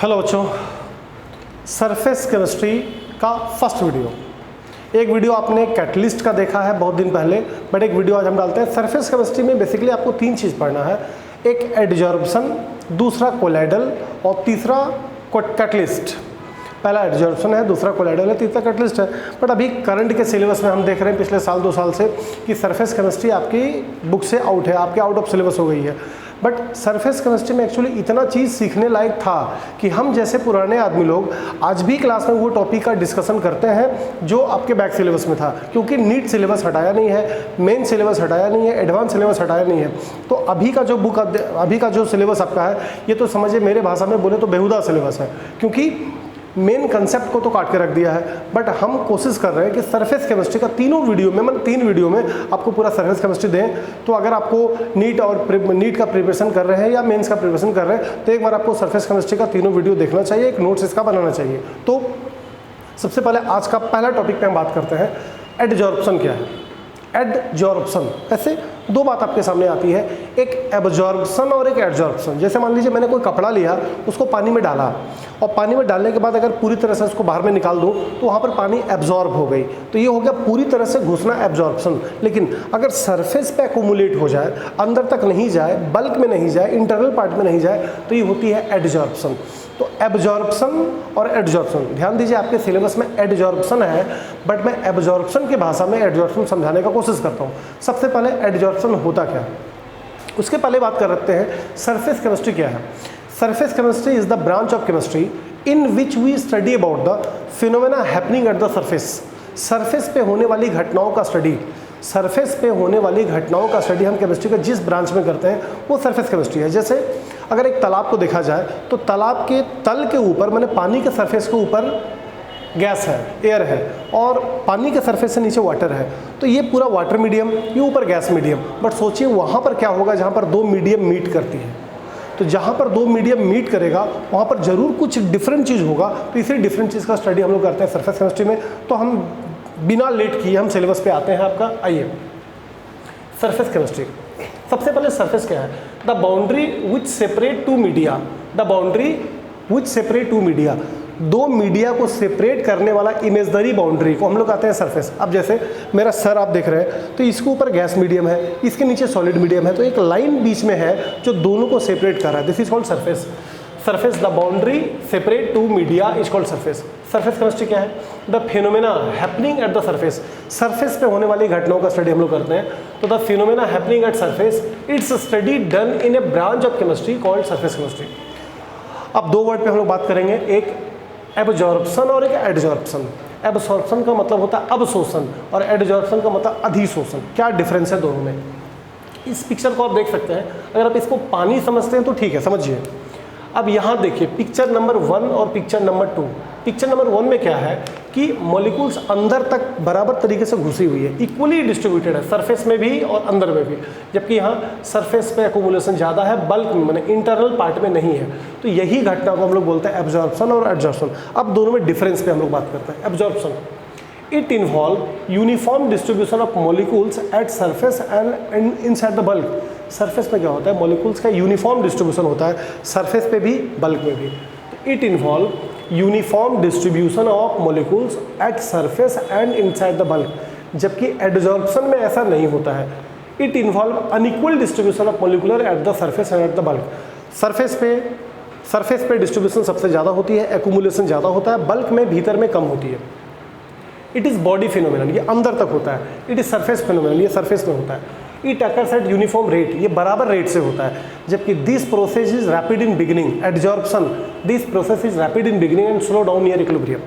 Hello बच्चों, surface chemistry का first video. एक वीडियो आपने कैटलिस्ट का देखा है बहुत दिन पहले, बट एक वीडियो आज हम डालते हैं। सरफेस केमिस्ट्री में बेसिकली आपको तीन चीज़ पढ़ना है, एक एडजॉर्प्शन, दूसरा कोलाइडल और तीसरा कैटलिस्ट। पहला एडजॉर्प्शन है, दूसरा कोलाइडल है, तीसरा कैटलिस्ट है। बट अभी करंट के सिलेबस में हम देख रहे हैं पिछले साल 2 साल से कि सरफेस केमिस्ट्री आपकी बुक से आउट है, आपके आउट ऑफ सिलेबस हो गई है। बट सरफेस केमिस्ट्री में एक्चुअली इतना चीज़ सीखने लायक था कि हम जैसे पुराने आदमी लोग आज भी क्लास में वो टॉपिक का डिस्कशन करते हैं जो आपके बैक सिलेबस में था, क्योंकि नीट सिलेबस हटाया नहीं है, मेन सिलेबस हटाया नहीं है, एडवांस सिलेबस हटाया नहीं है। तो अभी का जो बुक, अभी का जो सिलेबस आपका है, ये तो समझिए मेरे भाषा में बोले तो बेहुदा सिलेबस है, क्योंकि मेन कंसेप्ट को तो काट के रख दिया है। बट हम कोशिश कर रहे हैं कि सरफेस केमिस्ट्री का तीनों वीडियो में, मतलब 3 वीडियो में आपको पूरा सरफेस केमिस्ट्री दें। तो अगर आपको नीट का प्रिपरेशन कर रहे हैं या मेंस का प्रिपरेशन कर रहे हैं तो एक बार आपको सरफेस केमिस्ट्री का तीनों वीडियो देखना चाहिए, एक नोट्स इसका बनाना चाहिए। तो सबसे पहले आज का पहला टॉपिक पे हम बात करते हैं, एडजॉर्प्शन क्या है। एडजॉर्प्शन, ऐसे 2 बात आपके सामने आती है, एक एब्जॉर्प्शन और एक एडजॉर्प्शन। जैसे मान लीजिए मैंने कोई कपड़ा लिया, उसको पानी में डाला और पानी में डालने के बाद अगर पूरी तरह से उसको बाहर में निकाल दूं तो वहाँ पर पानी एब्जॉर्ब हो गई, तो ये हो गया पूरी तरह से घुसना, एब्जॉर्प्शन। लेकिन अगर सरफेस पे एक्यूमुलेट हो जाए, अंदर तक नहीं जाए, बल्क में नहीं जाए, इंटरनल पार्ट में नहीं जाए, तो ये होती है एडजॉर्प्शन। तो एब्जॉर्प्शन और एडजॉर्प्शन, ध्यान दीजिए आपके सिलेबस में एडजॉर्प्शन है, बट मैं एब्जॉर्प्शन की भाषा में एडजॉर्प्शन समझाने का कोशिश करता हूँ। सबसे पहले एडजॉर्प्शन होता क्या है, उसके पहले बात करते हैं सरफेस केमिस्ट्री क्या है। Surface chemistry is the branch of chemistry in which we study about the phenomena happening at the surface. Surface पे होने वाली घटनाओं का स्टडी, सरफेस पे होने वाली घटनाओं का स्टडी हम केमिस्ट्री के जिस ब्रांच में करते हैं वो सरफेस केमिस्ट्री है। जैसे अगर एक तालाब को देखा जाए तो तालाब के तल के ऊपर, मैंने पानी के सरफेस के ऊपर गैस है, एयर है, और पानी के सरफेस से नीचे वाटर है, तो ये पूरा वाटर मीडियम, ये ऊपर गैस मीडियम। बट सोचिए वहाँ पर क्या होगा जहाँ पर 2 मीडियम मीट करती है। तो जहाँ पर 2 मीडियम मीट करेगा वहाँ पर जरूर कुछ डिफरेंट चीज़ होगा। तो इसी डिफरेंट चीज़ का स्टडी हम लोग करते हैं सरफेस केमिस्ट्री में। तो हम बिना लेट किए हम सिलेबस पे आते हैं आपका। आइए, सरफेस केमिस्ट्री। सबसे पहले सरफेस क्या है, the boundary which separate 2 media. The boundary which separate 2 media, 2 media को सेपरेट करने वाला इमेजनरी बाउंड्री को हम लोग कहते हैं सरफेस। अब जैसे मेरा सर आप देख रहे हैं, तो इसके ऊपर गैस मीडियम है, इसके नीचे सॉलिड मीडियम है, तो एक लाइन बीच में है जो दोनों को सेपरेट कर रहा है। This is called surface. Surface, the boundary separate 2 media is called surface. Surface chemistry क्या है, the phenomena happening at the surface. Surface पे होने वाली घटनाओं का स्टडी हम लोग करते हैं। तो the phenomena happening at surface, it's study done in A branch of chemistry called surface chemistry. अब 2 वर्ड पे हम लोग बात करेंगे, एक एब्जॉर्प्शन और एक एडजॉर्प्शन। एब्जॉर्प्शन का मतलब होता है अवशोषण और एडजॉर्प्शन का मतलब अधिशोषण। क्या डिफरेंस है दोनों में, इस पिक्चर को आप देख सकते हैं। अगर आप इसको पानी समझते हैं तो ठीक है, समझिए। अब यहाँ देखिए पिक्चर नंबर 1 और पिक्चर नंबर 2। पिक्चर नंबर 1 में क्या है कि मॉलिक्यूल्स अंदर तक बराबर तरीके से घुसी हुई है, इक्वली डिस्ट्रीब्यूटेड है, सरफेस में भी और अंदर में भी। जबकि यहाँ सरफेस पे एक्यूमुलेशन ज़्यादा है, बल्क में, माने इंटरनल पार्ट में नहीं है। तो यही घटना को हम लोग बोलते हैं एब्जॉर्प्शन और एडजॉर्प्शन। अब दोनों में डिफरेंस पे हम लोग बात करते हैं। Absorption, it involve uniform distribution of molecules eight surface and inside the bulk. Surface में क्या होता है, मॉलिक्यूल्स का यूनिफॉर्म डिस्ट्रीब्यूशन होता है, सरफेस पे भी बल्क में भी। तो it involve uniform distribution of molecules eight surface and inside the bulk. जबकि एडजॉर्प्शन में ऐसा नहीं होता है, it involve unequal distribution of molecular eight the surface and at the bulk. Surface पे डिस्ट्रीब्यूशन सबसे ज़्यादा होती है, एक्यूमुलेशन ज़्यादा होता है, बल्क में, भीतर में कम होती है। इट इज़ बॉडी फिनोमिनन, ये अंदर तक होता है। इट इज़ सरफेस फिनोमिनन, ये सरफेस में होता है। It occurs at uniform rate, ये बराबर रेट से होता है। जबकि this process is rapid in beginning, adsorption, this process is rapid in beginning and slow down near equilibrium.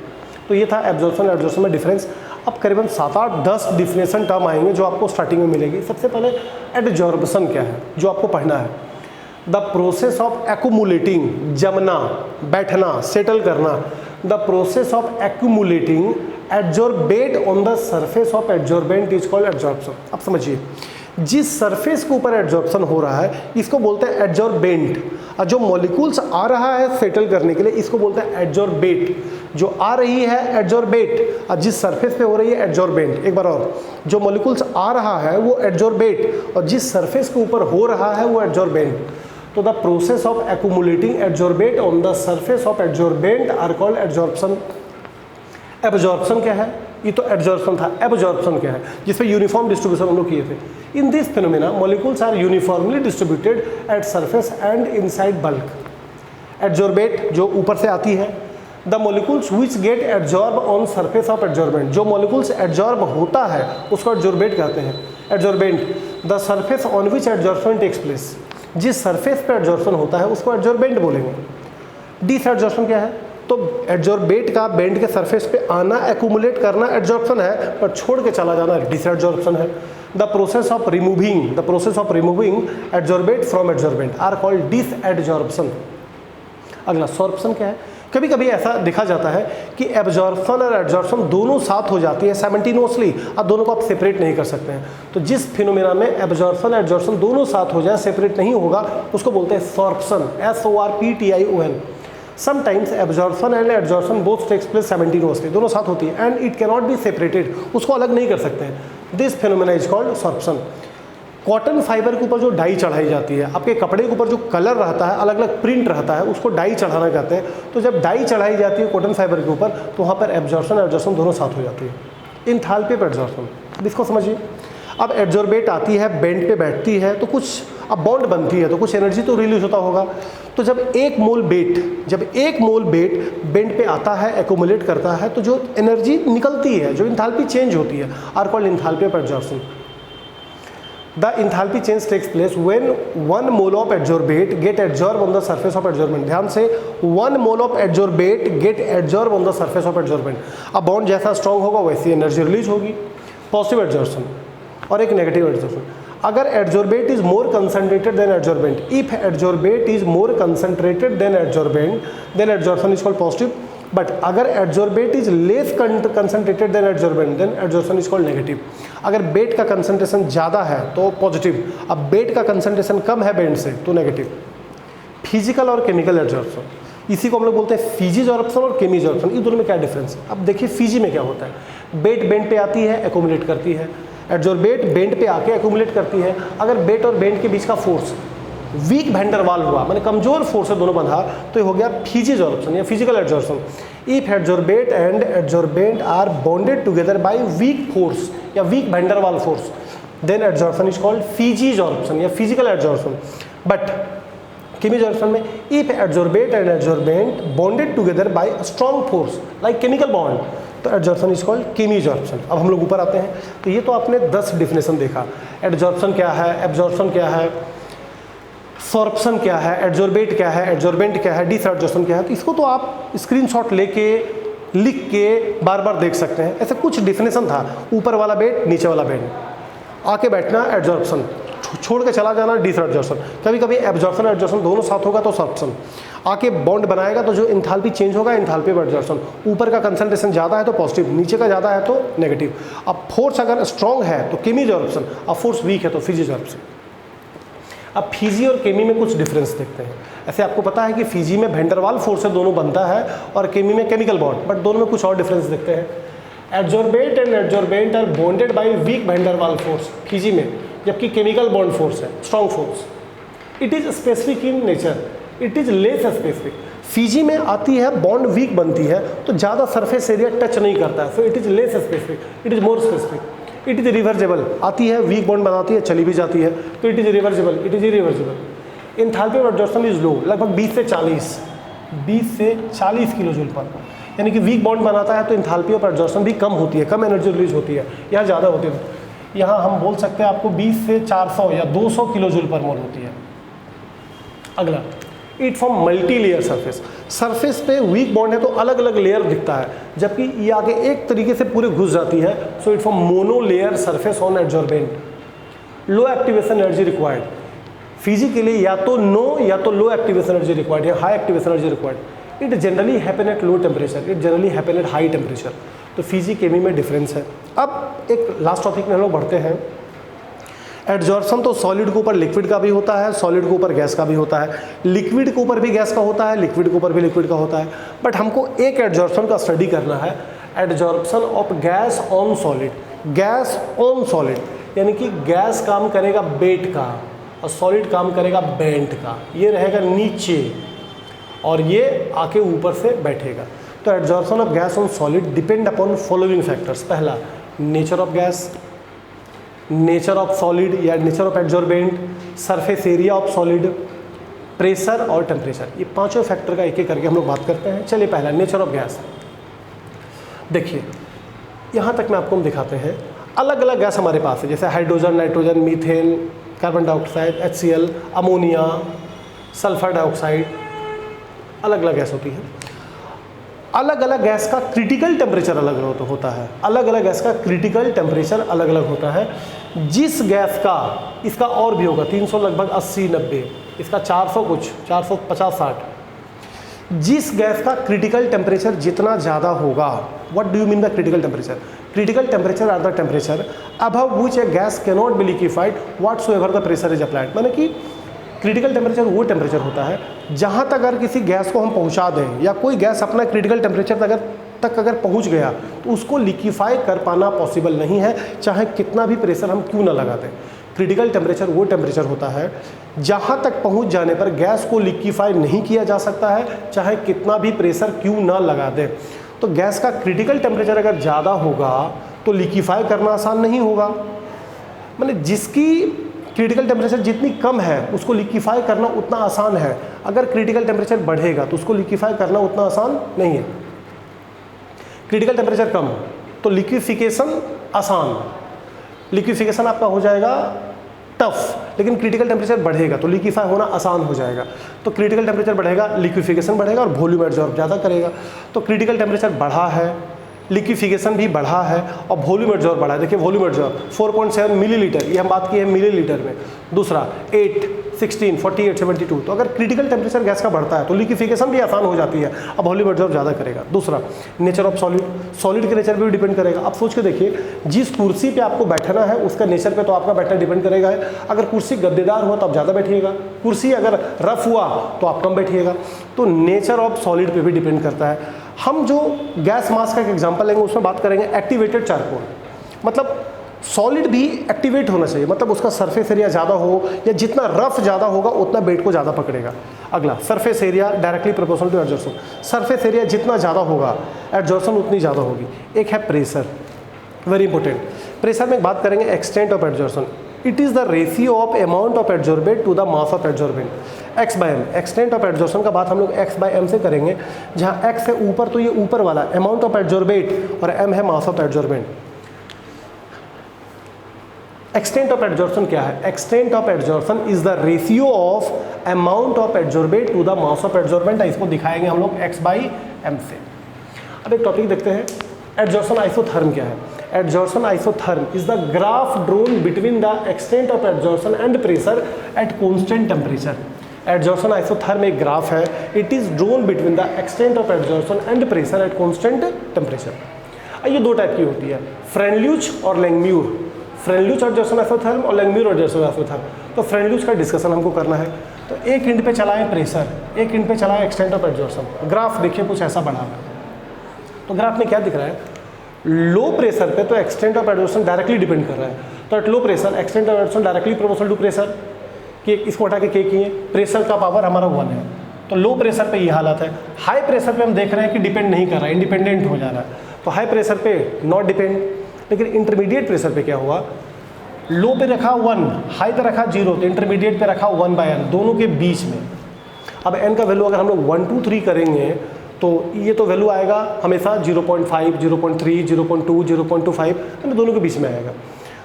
तो ये था एब्जॉर्प्शन एडजॉर्प्शन में डिफरेंस। अब करीबन 7, 8, 10 डिफिनेशन टर्म आएंगे जो आपको स्टार्टिंग में मिलेगी। सबसे पहले एडजॉर्प्शन क्या है जो आपको पढ़ना है, द प्रोसेस ऑफ एक्यूमुलेटिंग, जमना, बैठना, सेटल करना। The process of accumulating adsorbate on the surface of adsorbent is called adsorption. अब समझिए, जिस सरफेस के ऊपर एडजॉर्प्शन हो रहा है इसको बोलते हैं एडजॉर्बेंट, और जो मॉलिक्यूल्स आ रहा है सेटल करने के लिए इसको बोलते हैं एडजॉर्बेट। जो आ रही है एडजॉर्बेट, और जिस सरफेस पे हो रही है एडजॉर्बेंट। एक बार और, जो मॉलिक्यूल्स आ रहा है वो एडजॉर्बेट और जिस सरफेस के ऊपर हो रहा है वो एडजॉर्बेंट। तो the process of accumulating adsorbate on the surface of adsorbent are called adsorption. Absorption क्या है? ये तो एडजॉर्प्शन था। एब्जॉर्प्शन क्या है? जिसपे यूनिफॉर्म डिस्ट्रीब्यूशन हम लोग किए थे। In this phenomena molecules are uniformly distributed at surface and inside bulk. Adsorbate जो ऊपर से आती है, the molecules which get adsorb on surface of adsorbent, जो मॉलिक्यूल्स एडजॉर्ब होता है उसको एडजॉर्बेट कहते हैं। Adsorbent the surface on which adsorption takes place, जिस सरफेस पे एडजॉर्प्शन होता है उसको एडजॉर्बेंट बोलेंगे। डिसएडजॉर्प्शन क्या है? तो एडजॉर्बेट का बेंड के सरफेस पे आना, एक्यूमुलेट करना एडजॉर्प्शन है, पर छोड़ के चला जाना डिसएडजॉर्प्शन है। The process of removing adsorbate from adsorbent are called desorption. अगला सॉर्प्शन क्या है? कभी कभी ऐसा देखा जाता है कि एब्जॉर्प्शन और एडजॉर्प्शन दोनों साथ हो जाती है साइमल्टेनियसली, अब दोनों को आप सेपरेट नहीं कर सकते हैं। तो जिस फिनोमेना में एब्जॉर्प्शन एडजॉर्प्शन दोनों साथ हो जाए, सेपरेट नहीं होगा, उसको बोलते हैं sorption. SORPTION। Sometimes absorption and adsorption both takes place simultaneously, दोनों साथ होती है, and it cannot be separated, उसको अलग नहीं कर सकते हैं। This phenomena is called sorption. Cotton fibre के ऊपर जो डाई चढ़ाई जाती है, आपके कपड़े के ऊपर जो कलर रहता है, अलग अलग प्रिंट रहता है, उसको डाई चढ़ाना कहते हैं। तो जब डाई चढ़ाई जाती है कॉटन फाइबर के ऊपर, तो वहाँ पर एब्जॉर्प्शन एडजॉर्प्शन दोनों साथ हो जाती है। इंथैल्पी ऑफ एडजॉर्प्शन, अब इसको समझिए। अब एडजॉर्बेट आती है, बेंड पे बैठती है, तो कुछ अब बॉन्ड बनती है, तो कुछ एनर्जी तो रिलीज होता होगा। तो जब एक मोल बेट बेंड पे आता है, एक्यूमुलेट करता है, तो जो एनर्जी निकलती है, जो इंथैल्पी चेंज होती है, are called enthalpy of adsorption. The enthalpy change takes place when 1 mole of adsorbate get adsorbed on the surface of adsorbent। ध्यान से, 1 mole of adsorbate get adsorbed on the surface of adsorbent। अब bond जैसा strong होगा वैसी energy release होगी, positive adsorption, और एक negative adsorption. अगर adsorbate is more concentrated than adsorbent, if adsorbate is more concentrated than adsorbent, then adsorption is called positive. But अगर adsorbate is less concentrated than adsorbent, then adsorption is called negative. अगर बेट का concentration ज़्यादा है तो positive, अब बेट का concentration कम है बेंड से तो नेगेटिव। फिजिकल और केमिकल एडजॉर्प्शन, इसी को हम लोग बोलते हैं फिजीजॉर्प्शन और केमीजॉर्प्शन। इन दोनों में क्या डिफरेंस है? अब देखिए फिजी में क्या होता है। बेट बेंड पे आती है, एक्यूमुलेट करती है। एडजॉर्बेट बेंड पे आके एक्यूमुलेट करती है। अगर बेट और बेंड के बीच का फोर्स वीक वैंडरवाल हुआ, माने कमजोर फोर्स से दोनों बंधा, तो ये हो गया फिजीजॉर्प्शन या physical adsorption. If adsorbate and adsorbent are bonded together by weak force या weak van der Waals force, then adsorption is called physisorption या फिजिकल एडजॉर्प्शन। बट केमीजॉर्प्शन में if adsorbate and adsorbent bonded together by strong force like chemical bond, तो adsorption is called chemisorption. अब हम लोग ऊपर आते हैं, तो ये तो आपने 10 डिफिनेशन देखा। एडजॉर्प्शन क्या है, एब्जॉर्प्शन क्या है, सॉर्प्शन क्या है, एडजॉर्बेट क्या है, एडजॉर्बेंट क्या है, डिसएडजॉर्प्शन क्या है। तो इसको तो आप स्क्रीनशॉट लेके लिख के बार बार देख सकते हैं। ऐसे कुछ डिफिनेशन था, ऊपर वाला बेट, नीचे वाला बेट, आके बैठना एडजॉर्प्शन, छोड़ के चला जाना डिसएडजॉर्प्शन। कभी कभी एब्जॉर्प्शन एडजॉर्प्शन दोनों साथ होगा तो सॉर्प्शन। आके बॉन्ड बनाएगा तो जो इंथैल्पी चेंज होगा, इंथैल्पी ऑफ एडजॉर्प्शन। ऊपर का कंसंट्रेशन ज़्यादा है तो पॉजिटिव, नीचे का ज़्यादा है तो नेगेटिव। अब फोर्स अगर स्ट्रॉन्ग है तो केमीजॉर्प्शन, अब फोर्स वीक है तो फिजीजॉर्प्शन। अब फिजी और केमी में कुछ डिफरेंस देखते हैं। ऐसे आपको पता है कि फिजी में वैंडरवाल फोर्स से दोनों बनता है और केमी में केमिकल बॉन्ड, बट दोनों में कुछ और डिफरेंस देखते हैं। Adsorbate and adsorbent are bonded by weak van der Waals force फिजी में, जबकि केमिकल बॉन्ड फोर्स है strong force. It is specific in nature, it is less specific. फिजी में आती है, बॉन्ड वीक बनती है तो ज़्यादा सरफेस एरिया टच नहीं करता है, so it is less specific, it is more specific. It is reversible, आती है वीक बॉन्ड बनाती है, चली भी जाती है, तो it is reversible, it is irreversible. Enthalpy of adsorption is low, लगभग 20 से 40 किलो जूल पर, यानी कि वीक बॉन्ड बनाता है तो इंथैल्पी ऑफ एडजॉर्प्शन भी कम होती है, कम एनर्जी रिलीज होती है। यहाँ ज़्यादा होती है, यहाँ हम बोल सकते हैं आपको 20 से 400 या 200 किलो जूल पर मोल होती है। अगला, it form multi layer surface. Surface पे वीक बॉन्ड है तो अलग अलग लेयर दिखता है, जबकि ये आगे एक तरीके से पूरे घुस जाती है, so it form mono layer surface on adsorbent. Low activation energy required, Fiji के लिए या तो नो या तो लो एक्टिवेशन एनर्जी रिक्वायर्ड या high activation energy required. It generally happen at low temperature, it generally happen at high temperature. तो Fiji केमी में डिफरेंस है। अब एक लास्ट टॉपिक में हम लोग बढ़ते हैं। एडजॉर्प्शन तो सॉलिड के ऊपर लिक्विड का भी होता है, सॉलिड के ऊपर गैस का भी होता है, लिक्विड के ऊपर भी गैस का होता है, लिक्विड के ऊपर भी लिक्विड का होता है। बट हमको एक एडजॉर्प्शन का स्टडी करना है, adsorption of gas on solid. Gas on solid यानी कि गैस काम करेगा बेट का और सॉलिड काम करेगा बेंट का, ये रहेगा नीचे और ये आके ऊपर से बैठेगा। तो adsorption of gas on solid depend upon following factors. पहला, nature of gas, nature of solid या nature of adsorbent, surface area of solid, pressure और टेम्परेचर। ये पांचों फैक्टर का एक एक करके हम लोग बात करते हैं। चलिए पहला नेचर ऑफ गैस। देखिए यहाँ तक में आपको हम दिखाते हैं, अलग अलग गैस हमारे पास है, जैसे hydrogen, nitrogen, methane, carbon dioxide, HCl, ammonia, sulphur dioxide, अलग अलग गैस होती है। अलग अलग गैस का क्रिटिकल टेम्परेचर अलग अलग होता है, अलग अलग गैस का क्रिटिकल टेम्परेचर अलग अलग होता है। जिस गैस का, इसका और भी होगा 300 लगभग 80-90, इसका 400 कुछ 450-60, जिस गैस का क्रिटिकल टेम्परेचर जितना ज़्यादा होगा, what do you mean the critical temperature? Critical temperature are the temperature above which a gas can not be liquefied whatsoever the pressure is applied. माने कि क्रिटिकल टेम्परेचर वो टेम्परेचर होता है जहाँ तक अगर किसी गैस को हम पहुँचा दें या कोई गैस अपना क्रिटिकल टेम्परेचर तक अगर पहुँच गया तो उसको लिक्विफाई कर पाना पॉसिबल नहीं है, चाहे कितना भी प्रेशर हम क्यों ना लगा दें। क्रिटिकल टेम्परेचर वो टेम्परेचर होता है जहाँ तक पहुँच जाने पर गैस को लिक्विफाई नहीं किया जा सकता है, चाहे कितना भी प्रेशर क्यों ना लगा दें। तो गैस का क्रिटिकल टेम्परेचर अगर ज़्यादा होगा तो लिक्विफाई करना आसान नहीं होगा। माने जिसकी क्रिटिकल टेम्परेचर जितनी कम है उसको लिक्विफाई करना उतना आसान है, अगर क्रिटिकल टेम्परेचर बढ़ेगा तो उसको लिक्विफाई करना उतना आसान नहीं है। क्रिटिकल टेम्परेचर कम तो लिक्विफिकेशन आसान, लिक्विफिकेशन आपका हो जाएगा टफ, लेकिन क्रिटिकल टेम्परेचर बढ़ेगा तो लिक्विफाई होना आसान हो जाएगा। तो क्रिटिकल टेम्परेचर बढ़ेगा, लिक्विफिकेशन बढ़ेगा और वॉल्यूम एब्जॉर्ब ज़्यादा करेगा। तो क्रिटिकल टेम्परेचर बढ़ा है, लिक्विफिकेशन भी बढ़ा है और वॉल्यूम एब्जॉर्ब बढ़ा है। देखिए वॉल्यूम एब्जॉर्ब 4.7 मिलीलीटर, ये हम बात की है मिलीलीटर में। दूसरा 8, 16, 48, 72। तो अगर क्रिटिकल टेम्परेचर गैस का बढ़ता है तो लिक्विफिकेशन भी आसान हो जाती है, अब वॉल्यूम एब्जॉर्ब ज़्यादा करेगा। दूसरा नेचर ऑफ सॉलिड, सॉलिड के नेचर पे भी डिपेंड करेगा। आप सोच के देखिए, जिस कुर्सी पे आपको बैठना है उसका नेचर पे तो आपका बैठना डिपेंड करेगा। अगर कुर्सी गद्देदार हुआ तो आप ज़्यादा बैठिएगा, कुर्सी अगर रफ हुआ तो आप कम बैठिएगा। तो नेचर ऑफ सॉलिड पे भी डिपेंड करता है। हम जो गैस मास का एक एग्जांपल लेंगे उसमें बात करेंगे एक्टिवेटेड चारकोल, मतलब सॉलिड भी एक्टिवेट होना चाहिए, मतलब उसका सरफेस एरिया ज़्यादा हो या जितना रफ ज़्यादा होगा उतना बेड को ज़्यादा पकड़ेगा। अगला surface area directly proportional to adsorption, surface area जितना ज़्यादा होगा एड्जॉर्प्शन उतनी ज़्यादा होगी। एक है प्रेशर, वेरी इंपॉर्टेंट। प्रेशर में बात करेंगे extent of adsorption, it is the ratio of amount of adsorbent to the mass of adsorbent, x/m। Extent of adsorption का बात हम लोग x/m से करेंगे, जहाँ x है ऊपर तो ये ऊपर वाला अमाउंट ऑफ एड्जॉर्बेंट और m है mass of adsorbent. Extent of adsorption क्या है? Extent of adsorption is the ratio of amount of adsorbent to the mass of adsorbent. इसको दिखाएंगे हम लोग x/m से। अब एक टॉपिक देखते हैं, एड्जॉर्प्शन आइसोथर्म क्या है? Adsorption isotherm is the graph drone between the extent of adsorption and pressure at constant temperature. Adsorption isotherm एक ग्राफ है, it is drone between the extent of adsorption and pressure at constant temperature. ये दो type की होती है, फ्रेंड्ल्यूच और लैंगम्यूर। फ्रेंड्ल्यूच adsorption isotherm और लैंगम्यूर adsorption isotherm. तो फ्रेंड्ल्यूच का डिस्कशन हमको करना है, तो एक एंड पे चलाएं प्रेशर, एक एंड पे चलाएं एक्सटेंट ऑफ एड्जॉर्प्शन। ग्राफ देखिए कुछ ऐसा बना है, तो ग्राफ में क्या दिख रहा है? लो प्रेशर पे तो extent of adsorption directly depend कर रहा है, तो at low pressure extent of adsorption directly proportional to pressure. कि इसको हटा के के किए, प्रेशर का पावर हमारा 1 है, तो लो प्रेशर पे ये हालत है। हाई प्रेशर पे हम देख रहे हैं कि डिपेंड नहीं कर रहा है, इंडिपेंडेंट हो जा रहा है, तो हाई प्रेशर पे नॉट डिपेंड। लेकिन इंटरमीडिएट प्रेशर पे क्या हुआ? लो पे रखा 1, हाई पे रखा 0, तो इंटरमीडिएट पे रखा 1/n, दोनों के बीच में। अब n का वैल्यू अगर हम लोग 1, 2, 3 करेंगे तो ये तो वैल्यू आएगा हमेशा 0.5, 0.3, 0.2, 0.25, दोनों के बीच में आएगा।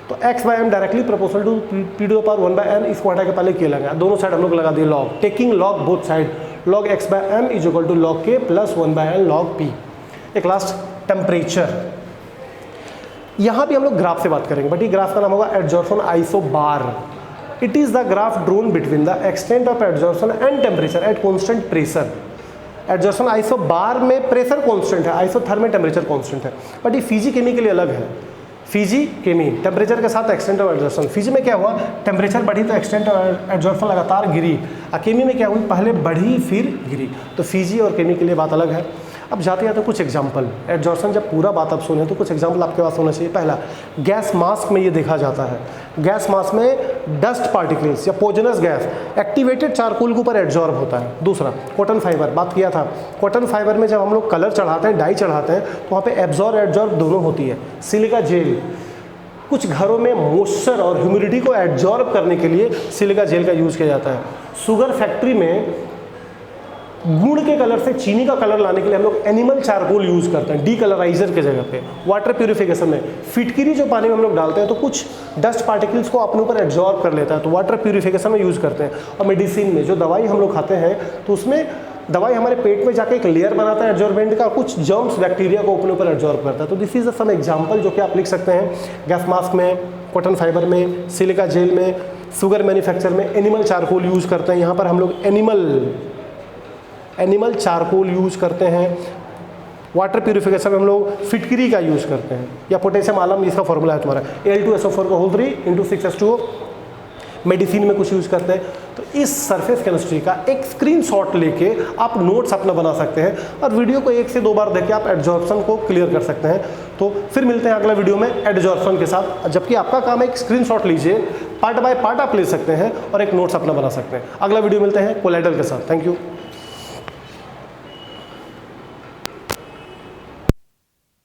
तो x/m directly proportional to p⁻1/n, इसको हटा के पहले k लगा, दोनों साइड हम लोग लगा दिए log, taking log both side, log x/m is equal to log k plus 1/n log p। एक लास्ट टेम्परेचर, यहाँ भी हम लोग ग्राफ से बात करेंगे, बट ये ग्राफ का नाम होगा adsorption isobar. It is the graph drone between the extent of adsorption and temperature at constant pressure. Adsorption isobar में प्रेशर कांस्टेंट है, आइसोथर्म में टेम्परेचर कांस्टेंट है, बट ये फिजी केमी के लिए अलग है। फिजी केमी टेम्परेचर के साथ एक्सटेंट ऑफ एड्जॉर्प्शन। फिजी में क्या हुआ? टेम्परेचर बढ़ी तो एक्सटेंट ऑफ एड्जॉर्प्शन लगातार गिरी, और केमी में क्या हुई? पहले बढ़ी फिर गिरी। तो फिजी और केमी के लिए बात अलग है। अब जाते जाते कुछ एग्जाम्पल, एडजॉर्प्शन जब पूरा बात आप सुने तो कुछ एग्जाम्पल आपके पास होना चाहिए। पहला, गैस मास्क में ये देखा जाता है, गैस मास्क में डस्ट पार्टिकल्स या पॉइजनस गैस एक्टिवेटेड चारकोल के ऊपर एड्जॉर्ब होता है। दूसरा, कॉटन फाइबर, बात किया था, कॉटन फाइबर में जब हम लोग कलर चढ़ाते हैं, डाई चढ़ाते हैं, तो वहाँ पे एब्जॉर्ब दोनों होती है। सिलिका जेल, कुछ घरों में मॉइस्चर और ह्यूमिडिटी को एब्जॉर्ब करने के लिए सिलिका जेल का यूज़ किया जाता है। शुगर फैक्ट्री में गुड़ के कलर से चीनी का कलर लाने के लिए हम लोग एनिमल चारकोल यूज़ करते हैं डीकलराइजर के जगह पे। वाटर प्यूरिफिकेशन में फिटकिरी जो पानी में हम लोग डालते हैं तो कुछ डस्ट पार्टिकल्स को अपने ऊपर एब्जॉर्ब कर लेता है, तो वाटर प्यूरिफिकेशन में यूज़ करते हैं। और मेडिसिन में जो दवाई हम लोग खाते हैं तो उसमें दवाई हमारे पेट में जाके एक लेयर बनाता है एब्जॉर्बेंट का, कुछ जर्म्स बैक्टीरिया को अपने ऊपर एब्जॉर्ब करता है। तो दिस इज सम एग्जांपल जो कि आप लिख सकते हैं, गैस मास्क में, कॉटन फाइबर में, सिलिका जेल में, शुगर मैन्युफैक्चर में एनिमल चारकोल यूज़ करते हैं। यहाँ पर हम लोग एनिमल चारकोल यूज़ करते हैं। वाटर प्यूरिफिकेशन में हम लोग फिटकिरी का यूज़ करते हैं, या पोटेशियम आलम, इसका फॉर्मूला है तुम्हारा Al2SO4 × 6H2O। मेडिसिन में कुछ यूज़ करते हैं। तो इस सरफेस केमिस्ट्री का एक स्क्रीनशॉट लेके आप नोट्स अपना बना सकते हैं और वीडियो को 1 से 2 बार देख के आप एडजॉर्प्शन को क्लियर कर सकते हैं। तो फिर मिलते हैं अगला वीडियो में एडजॉर्प्शन के साथ, जबकि आपका काम है एक स्क्रीनशॉट लीजिए, पार्ट बाय पार्ट आप ले सकते हैं और एक नोट्स अपना बना सकते हैं। अगला वीडियो मिलते हैं कोलाइडल के साथ। Thank you.